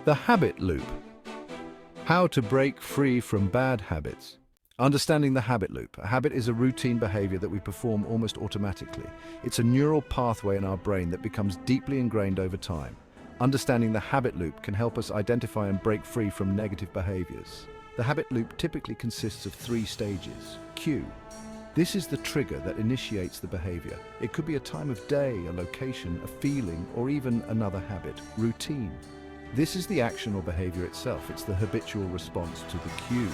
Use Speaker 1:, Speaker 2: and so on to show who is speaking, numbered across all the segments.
Speaker 1: The habit loop. How to break free from bad habits. Understanding the habit loop. A habit is a routine behavior that we perform almost automatically. It's a neural pathway in our brain that becomes deeply ingrained over time. Understanding the habit loop can help us identify and break free from negative behaviors. The habit loop typically consists of 3 stages. Cue. This is the trigger that initiates the behavior. It could be a time of day, a location, a feeling, or even another habit. Routine. This is the action or behavior itself. It's the habitual response to the cue.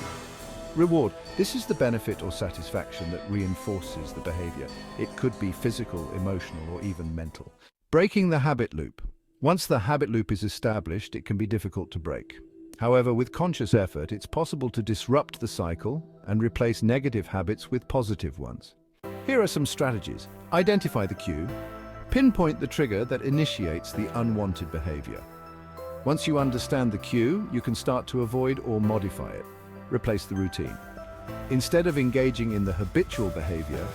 Speaker 1: Reward. This is the benefit or satisfaction that reinforces the behavior. It could be physical, emotional, or even mental. Breaking the habit loop. Once the habit loop is established, it can be difficult to break. However, with conscious effort, it's possible to disrupt the cycle and replace negative habits with positive ones. Here are some strategies. Identify the cue. Pinpoint the trigger that initiates the unwanted behavior. Once you understand the cue, you can start to avoid or modify it. Replace the routine. Instead of engaging in the habitual behavior,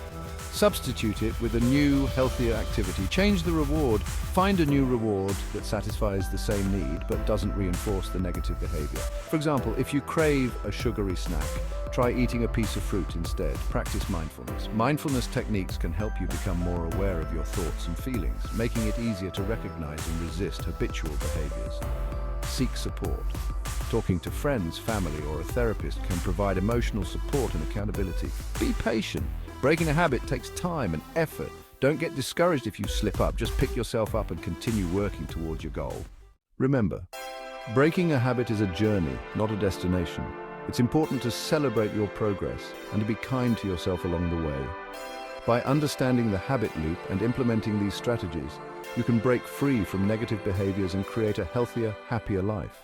Speaker 1: substitute it with a new, healthier activity. Change the reward. Find a new reward that satisfies the same need but doesn't reinforce the negative behavior. For example, if you crave a sugary snack, try eating a piece of fruit instead. Practice mindfulness. Mindfulness techniques can help you become more aware of your thoughts and feelings, making it easier to recognize and resist habitual behaviors. Seek support. Talking to friends, family, or a therapist can provide emotional support and accountability. Be patient. Breaking a habit takes time and effort. Don't get discouraged if you slip up. Just pick yourself up and continue working towards your goal. Remember, breaking a habit is a journey, not a destination. It's important to celebrate your progress and to be kind to yourself along the way. By understanding the habit loop and implementing these strategies, you can break free from negative behaviors and create a healthier, happier life.